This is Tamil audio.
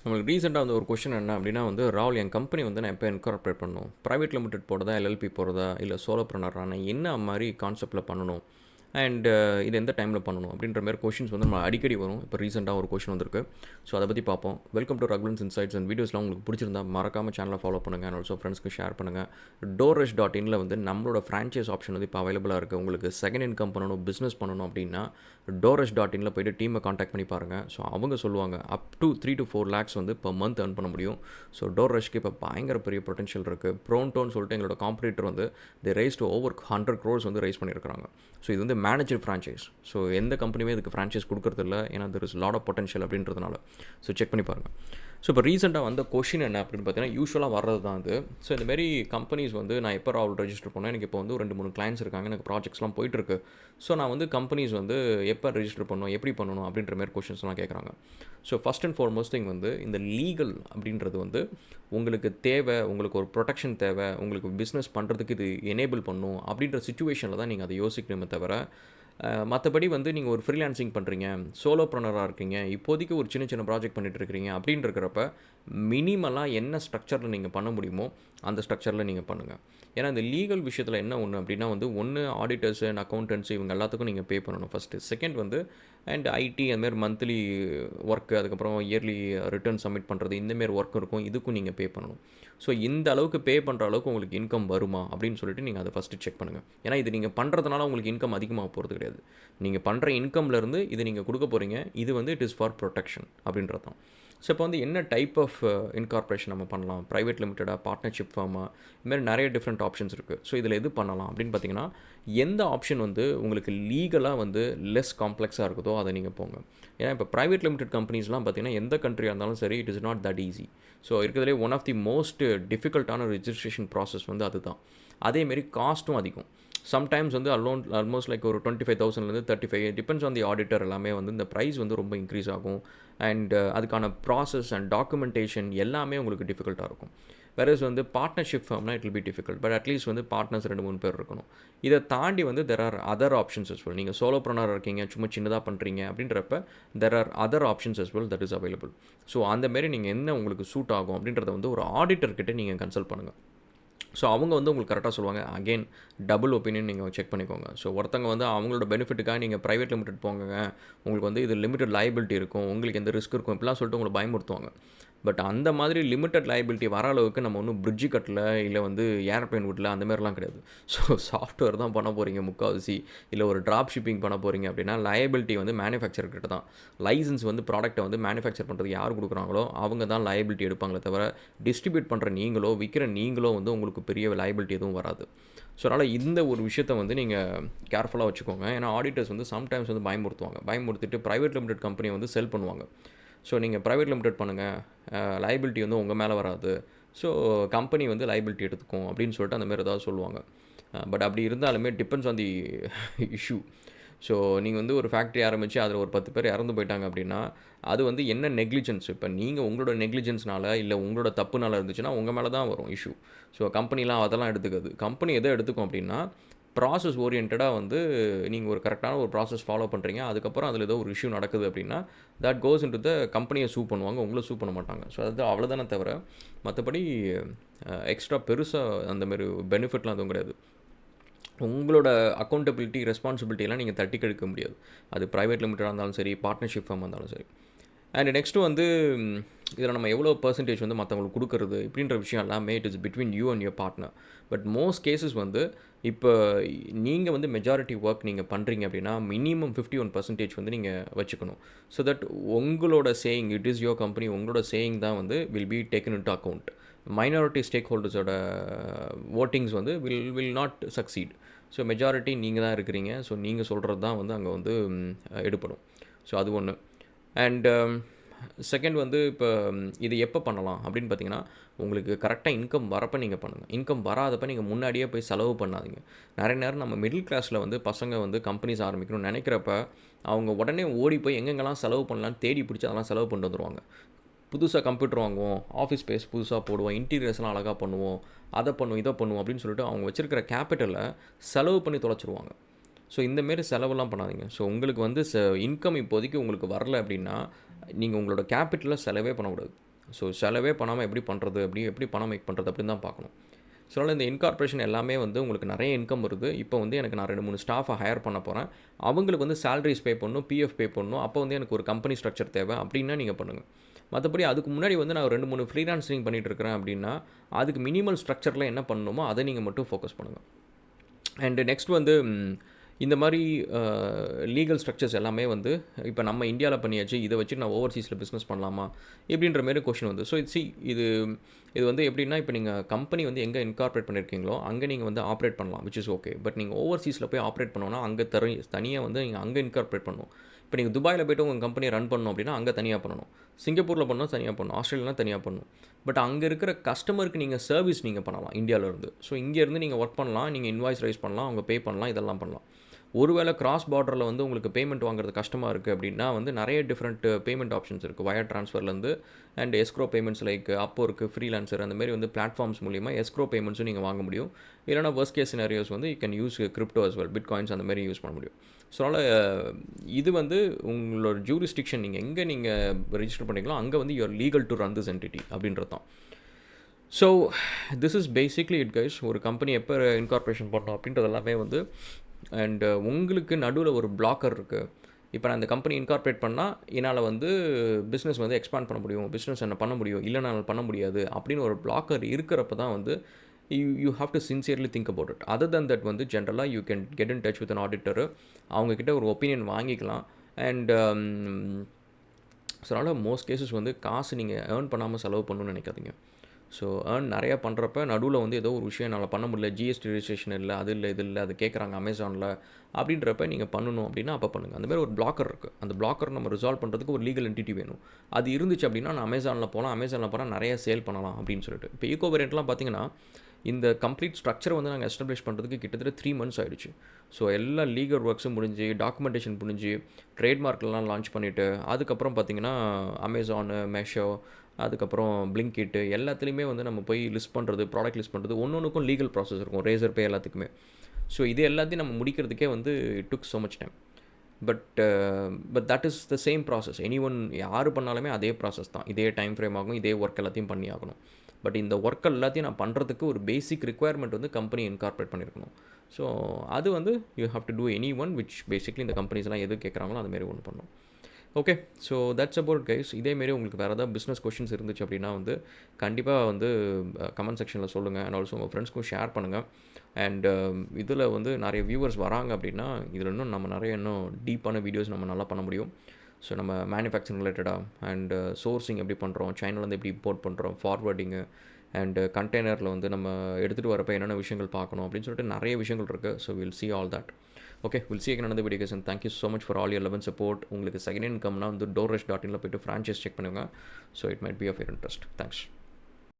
நம்மளுக்கு ரீசெண்டாக வந்து ஒரு கொஷின் என்ன அப்படின்னா வந்து ராகுல் என் கம்பெனி வந்து நான் எப்போ இன்கார்பரேட் பண்ணணும், ப்ரைவேட் லிமிடெட் போடுறதா, எல்எல்பி போடுறதா, இல்லை சோலோப்ரனரா, நான் என்ன மாதிரி கான்செப்ட்டில் பண்ணணும் அண்ட் இது எந்த டைமில் பண்ணணும் அப்படின்ற மாதிரி கொஷின்ஸ் வந்து நம்ம அடிக்கடி வரும். இப்போ ரீசெண்டாக ஒரு கொஷின் வந்திருக்கு. ஸோ அதை பற்றி பார்ப்போம். வெல்கம் டு ரகுலன்ஸ் இன்சைட்ஸ் அண்ட் வீடியோஸ்லாம் உங்களுக்கு பிடிச்சிருந்தா மறக்காமல் சேனலை ஃபாலோ பண்ணுங்கள் அண்ட் ஆல்சோ ஃப்ரெண்ட்ஸ்க்கு ஷேர் பண்ணுங்கள். டோரஷ்.inல வந்து நம்மளோட ஃப்ரான்ச்சைஸ் ஆப்ஷன் வந்து இப்போ அவைலபிளாக இருக்குது. உங்களுக்கு செகண்ட் இன்கம் பண்ணணும், பிஸ்னஸ் பண்ணணும் அப்படின்னா டோரஷ்.inல போய்ட்டு டீமை காண்டாக்ட் பண்ணி பாருங்கள். ஸோ அவங்க சொல்லுவாங்க அப் டு 3 to 4 lakhs வந்து per month earn பண்ண முடியும். ஸோ டோரஷ்க்கு இப்போ பயங்கர பெரிய பொட்டன்ஷியல் இருக்குது. ப்ரோன்டோன்னு சொல்லிட்டு எங்களோட காம்படிட்டர் வந்து தி ரைஸ் டு ஓவர் 100 crores வந்து ரைஸ் பண்ணியிருக்காங்க. ஸோ இது வந்து மேனேஜர் ஃப்ரான்ச்சைஸ். ஸோ எந்த கம்பெனியுமே இதுக்கு ஃப்ரான்ச்சைஸ் கொடுக்குறதில்ல, ஏன்னா there is lot of potential அப்படின்றதுனால. ஸோ செக் பண்ணி பாருங்கள். ஸோ இப்போ ரீசெண்டாக வந்த கொஷின் என்ன அப்படின்னு பார்த்தீங்கன்னா, யூஸ்வலாக வர்றது தான் அது. ஸோ இந்தமாரி கம்பெனிஸ் வந்து நான் எப்போ ராகுல் ரெஜிஸ்டர் பண்ணேன், எனக்கு இப்போ வந்து 2-3 கிளைண்ட்ஸ் இருக்காங்க, எனக்கு ப்ராஜெக்ட்ஸ்லாம் போயிட்டுருக்கு. ஸோ நான் வந்து கம்பெனிஸ் வந்து எப்போ ரெஜிஸ்டர் பண்ணணும், எப்படி பண்ணணும் அப்படின்ற மாதிரி கொஷின்ஸ்லாம் கேட்குறாங்க. So first and foremost thing வந்து இந்த லீகல் அப்படின்றது வந்து உங்களுக்கு தேவை, உங்களுக்கு ஒரு ப்ரொடெக்ஷன் தேவை, உங்களுக்கு பிஸ்னஸ் பண்ணுறதுக்கு இது எனேபிள் பண்ணும் அப்படின்ற சுச்சுவேஷனில் தான் நீங்கள் அதை யோசிக்கணுமே தவிர, மற்றபடி வந்து நீங்கள் ஒரு ஃப்ரீலான்சிங் பண்ணுறீங்க, சோலோப்ரனராக இருக்கீங்க, இப்போதைக்கு ஒரு சின்ன சின்ன ப்ராஜெக்ட் பண்ணிட்டு இருக்கிறீங்க அப்படின்னு இருக்கிறப்ப மினிமலாக என்ன ஸ்ட்ரக்சரில் நீங்கள் பண்ண முடியுமோ அந்த ஸ்ட்ரக்சரில் நீங்கள் பண்ணுங்கள். ஏன்னா இந்த லீகல் விஷயத்தில் என்ன ஒன்று அப்படின்னா வந்து ஒன்று ஆடிட்டர்ஸ் அண்ட் அக்கௌண்டன்ட்ஸ் இவங்க எல்லாத்துக்கும் நீங்கள் பே பண்ணணும் ஃபஸ்ட்டு. செகண்ட் வந்து அண்ட் ஐடி அந்தமாரி மந்த்லி ஒர்க்கு, அதுக்கப்புறம் இயர்லி ரிட்டர்ன் சப்மிட் பண்ணுறது, இந்தமாரி ஒர்க் இருக்கும், இதுக்கும் நீங்கள் பே பண்ணணும். ஸோ இந்த அளவுக்கு பே பண்ணுற அளவுக்கு உங்களுக்கு இன்கம் வருமா அப்படின்னு சொல்லிட்டு நீங்கள் அதை ஃபஸ்ட்டு செக் பண்ணுங்கள். ஏன்னா இது நீங்கள் பண்ணுறதுனால உங்களுக்கு இன்கம் அதிகமாக போகிறது கிடையாது. நீங்கள் பண்ணுற இன்கம்லேருந்து இது நீங்கள் கொடுக்க போகிறீங்க, இது வந்து இட் இஸ் ஃபார் ப்ரொடெக்ஷன் அப்படின்றது தான். ஸோ இப்போ வந்து என்ன டைப் ஆஃப் இன்கார்பரேஷன் நம்ம பண்ணலாம், ப்ரைவேட் லிமிட்டடாக, பார்ட்னர்ஷிப் ஃபார்மாக, இதுமாதிரி நிறைய டிஃப்ரெண்ட் ஆப்ஷன்ஸ் இருக்குது. ஸோ இதில் எது பண்ணலாம் அப்படின்னு பார்த்தீங்கன்னா, எந்த ஆப்ஷன் வந்து உங்களுக்கு லீகலாக வந்து லெஸ் காம்ப்ளெக்ஸாக இருக்குதோ அதை நீங்கள் போங்க. ஏன்னா இப்போ ப்ரைவேட் லிமிடெட் கம்பெனிஸ்லாம் பார்த்தீங்கன்னா எந்த கண்ட்ரியாக இருந்தாலும் சரி, it is not that easy. So இருக்கிறதுலே ஒன் ஆஃப் தி மோஸ்ட் டிஃபிகல்ட்டான ரெஜிஸ்ட்ரேஷன் ப்ராசஸ் வந்து அதுதான். அதேமாரி காஸ்ட்டும் அதிகம். சம்டைம்ஸ் வந்து ஆல்மோஸ்ட் லைக் ஒரு 25,000லேருந்து 35 டிபெண்ட்ஸ் ஆன் தி ஆடிட்டர். எல்லாமே வந்து இந்த ப்ரைஸ் வந்து ரொம்ப இன்க்ரீஸ் ஆகும். அண்ட் அதுக்கான ப்ராசஸ் அண்ட் டாக்குமெண்டேஷன் எல்லாமே உங்களுக்கு டிஃபிகல்ட்டாக இருக்கும். வேறஸ் வந்து பார்ட்னர்ஷிப் ஃபார்ம்னா it will be difficult. But at least வந்து பார்ட்னர்ஸ் 2-3 பேர் இருக்கணும். இதை தாண்டி வந்து there are other options as well. நீங்கள் சோலோப்ரனர் இருக்கீங்க, சும்மா சின்னதாக பண்ணுறீங்க அப்படின்றப்ப there are other options as well that is available. So அந்தமாரி நீங்கள் என்ன உங்களுக்கு சூட் ஆகும் அப்படின்றத வந்து ஒரு ஆடிட்டர்கிட்ட நீங்கள் கன்சல்ட் பண்ணுங்கள். ஸோ அவங்க வந்து உங்களுக்கு கரெக்டாக சொல்லுவாங்க. அகெயின் டபுள் ஒப்பீனியன் நீங்கள் செக் பண்ணிக்கோங்க. ஸோ ஒருத்தங்க வந்து அவங்களோட பெனிஃபிட்டுக்காக நீங்கள் ப்ரைவேட் லிமிடெட் போங்க, உங்களுக்கு வந்து இது லிமிடெட் லைபிலிட்டி இருக்கும், உங்களுக்கு எந்த ரிஸ்க் இருக்கும், இப்படிலாம் சொல்லிட்டு உங்களை பயமுறுத்துவாங்க. பட் அந்த மாதிரி லிமிட்டட் லைபிலிட்டி வர அளவுக்கு நம்ம ஒன்றும் பிரிட்ஜு கட்டல, இல்லை வந்து ஏர்ப்ளைன் விடல, அந்த மாதிரிலாம் கிடையாது. ஸோ சாஃப்ட்வேர் தான் பண்ண போகிறீங்க முக்கால்வாசி, இல்லை ஒரு ட்ராப் ஷிப்பிங் பண்ண போகிறீங்க அப்படின்னா லயபிலிட்டி வந்து மேனுஃபேக்சர் கிட்ட தான். லைசன்ஸ் வந்து ப்ராடக்ட்டை வந்து மேனுஃபேக்சர் பண்ணுறதுக்கு யார் கொடுக்குறாங்களோ அவங்க தான் லயபிலிட்டி எடுப்பாங்களே தவிர, டிஸ்ட்ரிபியூட் பண்ணுற நீங்களோ விற்கிற நீங்களோ வந்து உங்களுக்கு பெரிய லயபிலிட்டி எதுவும் வராது. ஸோ அதனால் இந்த ஒரு விஷயத்தை வந்து நீங்கள் கேர்ஃபுல்லாக வச்சுக்கோங்க. ஏன்னா ஆடிட்டர்ஸ் வந்து சம்டைம்ஸ் வந்து பயமுறுத்திட்டு ப்ரைவேட் லிமிடெட் கம்பெனியை வந்து செல் பண்ணுவாங்க. ஸோ நீங்கள் ப்ரைவேட் லிமிடெட் பண்ணுங்கள், லைபிலிட்டி வந்து உங்கள் மேலே வராது, ஸோ கம்பெனி வந்து லைபிலிட்டி எடுத்துக்கும் அப்படின்னு சொல்லிட்டு அந்தமாரி ஏதாவது சொல்லுவாங்க. பட் அப்படி இருந்தாலுமே depends on the issue. So நீங்கள் வந்து ஒரு ஃபேக்ட்ரி ஆரம்பித்து அதில் ஒரு 10 பேர் இறந்து போயிட்டாங்க அப்படின்னா அது வந்து என்ன நெக்லிஜென்ஸ், இப்போ நீங்கள் உங்களோட நெக்லிஜென்ஸ்னால இல்லை உங்களோட தப்புனால இருந்துச்சுன்னா உங்கள் மேலே தான் வரும் இஷ்யூ. ஸோ கம்பெனிலாம் அதெல்லாம் எடுத்துக்காது. கம்பெனி எதை எடுத்துக்கும் அப்படின்னா ப்ராசஸ் ஓரியன்டாக வந்து நீங்கள் ஒரு கரெக்டான ஒரு ப்ராசஸ் ஃபாலோ பண்ணுறீங்க, அதுக்கப்புறம் அதில் ஏதோ ஒரு இஷ்யூ நடக்குது அப்படின்னா தட் கோஸ் இன்டு த கம்பெனியை சூ பண்ணுவாங்க, உங்களை சூ பண்ண மாட்டாங்க. ஸோ அது அவ்வளோதானே தவிர மற்றபடி எக்ஸ்ட்ரா பெருசாக அந்தமாரி பெனிஃபிட்லாம் எதுவும் கிடையாது. உங்களோட அக்கௌண்டபிலிட்டி, ரெஸ்பான்சிபிலிட்டியெல்லாம் நீங்கள் தட்டி கழிக்க முடியாது. அது ப்ரைவேட் லிமிட்டடாக இருந்தாலும் சரி, பார்ட்னர்ஷிப் ஃபார்ம் இருந்தாலும் சரி. அண்ட் நெக்ஸ்ட்டு வந்து இதில் நம்ம எவ்வளோ பர்சன்டேஜ் வந்து மற்றவங்களுக்கு கொடுக்குறது இப்படின்ற விஷயம் எல்லாமே it is between you and your partner. But most cases வந்து இப்போ நீங்கள் வந்து மெஜாரிட்டி ஒர்க் நீங்கள் பண்ணுறீங்க அப்படின்னா மினிமம் 51% வந்து நீங்கள் வச்சுக்கணும். ஸோ தட் உங்களோட saying, it is your company, உங்களோட சேயிங் தான் வந்து will be taken into account. Minority stake ஹோல்டர்ஸோட ஓட்டிங்ஸ் வந்து will not succeed. So majority நீங்கள் தான் இருக்கிறீங்க. ஸோ நீங்கள் சொல்கிறது தான் வந்து அங்கே வந்து எடுப்படும். ஸோ அது ஒன்று. அண்ட் செகண்ட் வந்து இப்போ இது எப்போ பண்ணலாம் அப்படின்னு பார்த்தீங்கன்னா, உங்களுக்கு கரெக்டாக இன்கம் வரப்போ நீங்கள் பண்ணுங்கள். இன்கம் வராதப்போ நீங்கள் முன்னாடியே போய் செலவு பண்ணாதீங்க. நிறைய நேரம் நம்ம மிடில் கிளாஸில் வந்து பசங்க வந்து கம்பெனிஸ் ஆரம்பிக்கணும்னு நினைக்கிறப்ப அவங்க உடனே ஓடி போய் எங்கெங்கெல்லாம் செலவு பண்ணலான்னு தேடி பிடிச்சி அதெல்லாம் செலவு பண்ணிட்டு வந்துடுவாங்க. புதுசாக கம்ப்யூட்டர் வாங்குவோம், ஆஃபீஸ் ஸ்பேஸ் புதுசாக போடுவோம், இன்டீரியர்ஸ்லாம் அழகாக பண்ணுவோம், அதை பண்ணுவோம், இதை பண்ணுவோம் அப்படின்னு சொல்லிட்டு அவங்க வச்சுருக்கிற கேபிட்டலை செலவு பண்ணி தொலைச்சிருவாங்க. ஸோ இந்தமாரி செலவெல்லாம் பண்ணாதீங்க. ஸோ உங்களுக்கு வந்து இன்கம் இப்போதைக்கு உங்களுக்கு வரல அப்படின்னா நீங்கள் உங்களோட கேபிட்டலில் செலவே பண்ணக்கூடாது. ஸோ செலவே பண்ணாமல் எப்படி பணம் மேக் பண்ணுறது அப்படின்னு தான் பார்க்கணும். ஸோ அதனால் இந்த இன்கார்பரேஷன் எல்லாமே வந்து உங்களுக்கு நிறைய இன்கம் வருது. இப்போ வந்து எனக்கு நான் 2, 3 ஸ்டாஃபை ஹையர் பண்ண போகிறேன். அவங்களுக்கு வந்து சேலரிஸ் பே பண்ணணும், பிஎஃப் பே பண்ணணும். அப்போ வந்து எனக்கு ஒரு கம்பெனி ஸ்ட்ரக்சர் தேவை அப்படின்னா நீங்கள் பண்ணுங்கள். மற்றபடி அதுக்கு முன்னாடி வந்து நான் 2, 3 ஃப்ரீலான்சிங் பண்ணிகிட்டு இருக்கிறேன் அப்படின்னா அதுக்கு மினிமல் ஸ்ட்ரக்சரில் என்ன பண்ணணுமோ அதை நீங்கள் மட்டும் ஃபோக்கஸ் பண்ணுங்கள். அண்டு நெக்ஸ்ட் வந்து இந்த மாதிரி லீகல் ஸ்ட்ரக்சர்ஸ் எல்லாமே வந்து இப்போ நம்ம இந்தியாவில் பண்ணியாச்சு, இதை வச்சு நான் ஓவர்சீஸில் பிஸ்னஸ் பண்ணலாமா இப்படின்ற மாரி கொஷின் வந்து. ஸோ இது வந்து எப்படின்னா, இப்போ நீங்கள் கம்பெனி வந்து எங்கே இன்கார்பரேட் பண்ணியிருக்கீங்களோ அங்கே நீங்கள் வந்து ஆப்ரேட் பண்ணலாம், விச் இஸ் ஓகே. பட் நீங்கள் ஓவர்சீஸில் போய் ஆப்ரேட் பண்ணோன்னா அங்கே தனியாக வந்து நீங்கள் அங்கே இன்கார்பரேட் பண்ணணும். இப்போ நீங்கள் துபாயில் போய்ட்டு உங்கள் கம்பெனியை ரன் பண்ணணும் அப்படின்னா அங்கே தனியாக பண்ணணும், சிங்கப்பூரில் பண்ணணும் தனியாக பண்ணணும், ஆஸ்திரேலியாவில் தனியாக பண்ணணும். பட் அங்கே இருக்கிற கஸ்டமருக்கு நீங்கள் சர்வீஸ் நீங்கள் பண்ணலாம் இந்தியாவிலேருந்து. ஸோ இங்கேருந்து நீங்கள் ஒர்க் பண்ணலாம், நீங்கள் இன்வாய்ஸ் ரைஸ் பண்ணலாம், அவங்க பே பண்ணலாம், இதெல்லாம் பண்ணலாம். ஒருவேளை கிராஸ் பார்டரில் வந்து உங்களுக்கு பேமெண்ட் வாங்குறது கஷ்டமாக இருக்குது அப்படின்னா வந்து நிறைய டிஃப்ரெண்ட் பேமெண்ட் ஆப்ஷன்ஸ் இருக்குது. வயர் ட்ரான்ஸ்ஃபர்லேருந்து அண்ட் எஸ்க்ரோ பேமெண்ட்ஸ் லைக் அப்போ இருக்குது, ஃப்ரீலான்சர் அந்தமாரி வந்து பிளாட்ஃபார்ம்ஸ் மூலிமா எஸ்க்ரோ பேமெண்ட்ஸும் நீங்கள் வாங்க முடியும். இல்லைனா வர்ஸ்ட் கேஸ் சினாரியோஸ் வந்து you can use crypto as well, bitcoins அந்தமாரி யூஸ் பண்ண முடியும். ஸோ அதனால் இது வந்து உங்களோட ஜூரிஸ்டிக்ஷன் நீங்கள் ரெஜிஸ்டர் பண்ணிக்கலாம், அங்கே வந்து you're legal to run this entity அப்படின்றது தான். So this is basically it guys. ஒரு கம்பெனி எப்போ இன்கார்பரேஷன் பண்ணோம் அப்படின்றது எல்லாமே வந்து. அண்டு உங்களுக்கு நடுவில் ஒரு பிளாக்கர் இருக்குது. இப்போ நான் இந்த கம்பெனி இன்கார்பரேட் பண்ணால் என்னால் வந்து பிஸ்னஸ் வந்து எக்ஸ்பேண்ட் பண்ண முடியும், பிஸ்னஸ் என்ன பண்ண முடியும், இல்லை நான் பண்ண முடியாது அப்படின்னு ஒரு பிளாக்கர் இருக்கிறப்ப தான் வந்து you have to sincerely think about it. Other than that வந்து ஜென்ரலாக you can get in touch with an auditor, அவங்கக்கிட்ட ஒரு ஒப்பீனியன் வாங்கிக்கலாம். அண்ட் ஸோ அதனால் மோஸ்ட் கேஸஸ் வந்து காசு நீங்கள் ஏர்ன் பண்ணாமல் செலவு பண்ணணும்னு நினைக்காதீங்க. ஸோ ஏர்ன் நிறையா பண்ணுறப்ப நடுவில் வந்து ஏதோ ஒரு விஷயம் என்னால் பண்ண முடியல, ஜிஎஸ்டி ரெஜிஸ்ட்ரேஷன் இல்லை, அது இல்லை, இது இல்லை, அது கேட்குறாங்க அமேசானில் அப்படின்றப்ப நீங்கள் பண்ணணும் அப்படின்னா அப்போ பண்ணுங்கள். அந்தமாதிரி ஒரு பிளாக்கர் இருக்குது, அந்த பிளாக்கர் நம்ம ரிசால்வ் பண்ணுறதுக்கு ஒரு லீகல் என்டிட்டி வேணும். அது இருந்துச்சு அப்படின்னா நான் அமேசானில் போனால் நிறைய சேல் பண்ணலாம் அப்படின்னு சொல்லிட்டு. இப்போ ஈகோ வேரியண்ட்லாம் பார்த்தீங்கன்னா இந்த கம்ப்ளீட் ஸ்ட்ரக்சரை வந்து நாங்கள் எஸ்டாப்ளிஷ் பண்ணுறதுக்கு கிட்டத்தட்ட 3 months ஆகிடுச்சு. ஸோ எல்லா லீகல் ஒர்க்ஸும் முடிஞ்சு, டாக்குமெண்டேஷன் முடிஞ்சு, ட்ரேட்மார்க்கெலாம் லான்ச் பண்ணிவிட்டு, அதுக்கப்புறம் பார்த்திங்கன்னா அமேசானு, மெஷோ, அதுக்கப்புறம் பிளிங்கிட்டு எல்லாத்துலேயுமே வந்து நம்ம போய் லிஸ்ட் பண்ணுறது, ப்ராடக்ட் லிஸ்ட் பண்ணுறது, ஒன்றுக்கும் லீகல் ப்ராசஸ் இருக்கும், ரேசர் பே எல்லாத்துக்குமே. ஸோ இது எல்லாத்தையும் நம்ம முடிக்கிறதுக்கே வந்து it took so much time. But that is the same process. யார் பண்ணாலுமே அதே ப்ராசஸ் தான், இதே டைம் ஃப்ரேம் ஆகும், இதே ஒர்க் எல்லாத்தையும் பண்ணி ஆகணும். பட் இந்த ஒர்க் எல்லாத்தையும் நான் பண்ணுறதுக்கு ஒரு பேசிக் ரிக்குவயர்மெண்ட் வந்து கம்பெனி இன்கார்பரேட் பண்ணியிருக்கணும். ஸோ அது வந்து you have to do any one which basically இந்த கம்பெனிஸ்லாம் எது கேட்குறாங்களோ அதுமாரி ஒன்று பண்ணணும். Okay, so that's about guys. இதேமாரி உங்களுக்கு வேறு ஏதாவது பிஸ்னஸ் கொஷின்ஸ் இருந்துச்சு அப்படின்னா வந்து கண்டிப்பாக வந்து கமெண்ட் செக்ஷனில் சொல்லுங்கள். அண்ட் ஆல்சோ உங்கள் ஃப்ரெண்ட்ஸ்க்கும் ஷேர் பண்ணுங்கள். அண்ட் இதில் வந்து நிறைய வியூவர்ஸ் வராங்க அப்படின்னா இதில் இன்னும் இன்னும் டீப்பான வீடியோஸ் நம்ம நல்லா பண்ண முடியும். ஸோ நம்ம மேனுஃபேக்சரிங் ரிலேட்டடாக அண்டு சோர்சிங் எப்படி பண்ணுறோம், சைனாலேருந்து எப்படி இம்போர்ட் பண்ணுறோம், ஃபார்வர்டிங்கு அண்டு கண்டெய்னரில் வந்து நம்ம எடுத்துகிட்டு வரப்போ என்னென்ன விஷயங்கள் பார்க்கணும் அப்படின்னு சொல்லிட்டு நிறைய விஷயங்கள் இருக்குது. So will see all that. Okay, will see again another video guys, and thank you so much for all your love and support. உங்களுக்கு செகண்ட் இன்கம்னா வந்து doorrush.in போய்ட்டு ஃப்ரான்ச்சைஸ் செக் பண்ணுங்கள். So it might be of your interest. Thanks.